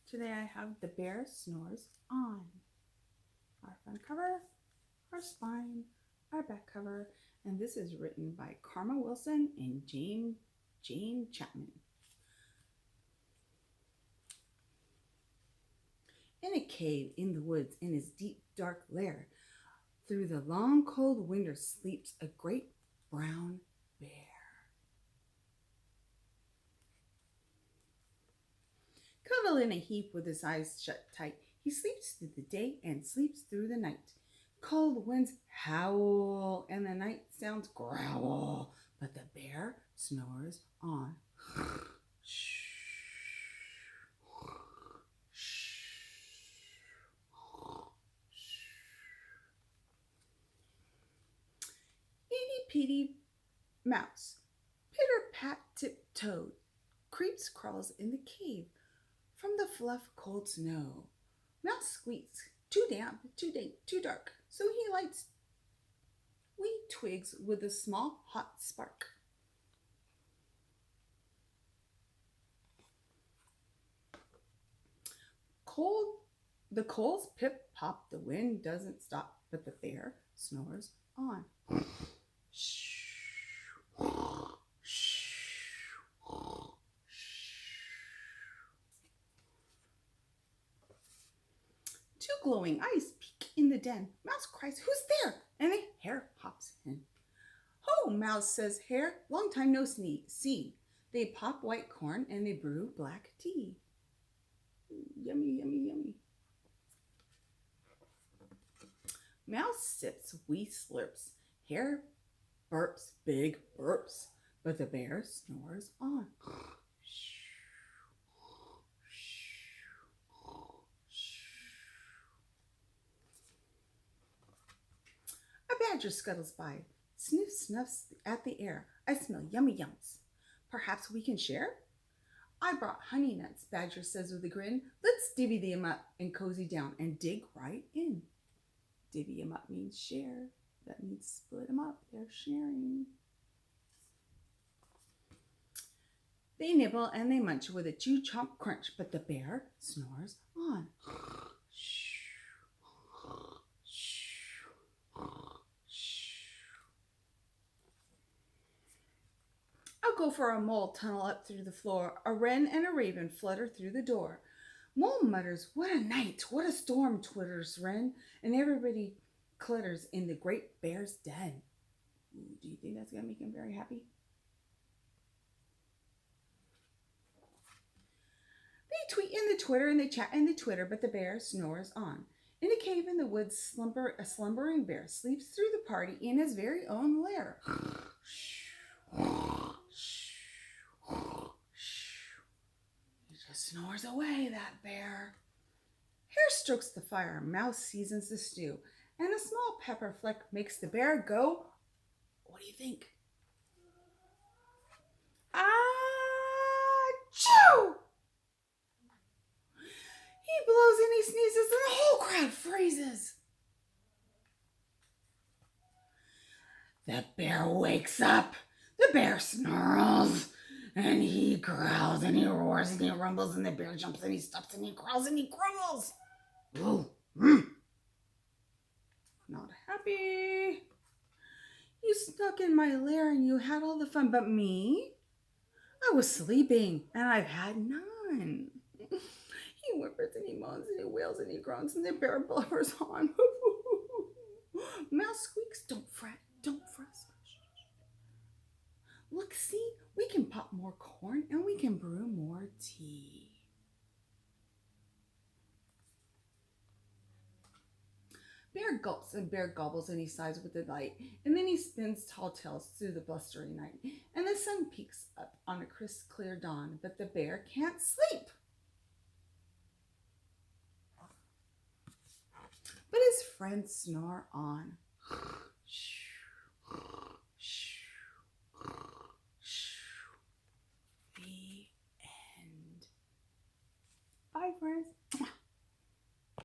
Today I have The Bear Snores On. Our front cover, our spine, our back cover, and this is written by Karma Wilson and Jane Chapman. In a cave in the woods in his deep dark lair, through the long cold winter sleeps a great brown bear. Cuddled in a heap with his eyes shut tight, he sleeps through the day and sleeps through the night. Cold winds howl and the night sounds growl, but the bear snores on. Petey mouse, pitter-pat tiptoed, creeps crawls in the cave from the fluff cold snow. Mouse squeaks, too damp, too dank, too dark, so he lights wee twigs with a small hot spark. The coals pip-pop, the wind doesn't stop, but the bear snores on. Two glowing eyes peek in the den. Mouse cries, "Who's there?" And a hare hops in. "Ho," Mouse says, "Hare, long time no see." They pop white corn and they brew black tea. Yummy, yummy, yummy. Mouse sips, wee slurps. Hare burps, big burps. But the bear snores on. A badger scuttles by, snuffs at the air. "I smell yummy yums. Perhaps we can share?" "I brought honey nuts," Badger says with a grin. "Let's divvy them up and cozy down and dig right in." Divvy them up means share. That means split them up. They're sharing. They nibble and they munch with a chew chomp crunch, but the bear snores on. A gopher or a mole tunnel up through the floor. A wren and a raven flutter through the door. Mole mutters, "What a night, what a storm," twitters wren, and everybody clutters in the great bear's den. Ooh, do you think that's going to make him very happy? They tweet and they twitter and they chat and they twitter, but the bear snores on. In a cave in the woods, a slumbering bear sleeps through the party in his very own lair. He just snores away, that bear. Hare strokes the fire, Mouse seasons the stew, and a small pepper fleck makes the bear go, what do you think? Achoo! He blows and he sneezes and the whole crowd freezes. The bear wakes up. The bear snarls. And he growls and he roars and he rumbles and the bear jumps and he stops and he growls and he grumbles. Not happy. You snuck in my lair and you had all the fun, but me? I was sleeping and I've had none. He whimpers and he moans and he wails and he groans and the bear blubbers on. Mouse squeaks, "Don't fret, don't fuss. Look, see, we can pop more corn and we can brew more tea." Bear gulps and bear gobbles and he sighs with delight, and then he spins tall tales through the blustery night, and the sun peeks up on a crisp clear dawn, but the bear can't sleep. But his friends snore on. The end. Bye, friends.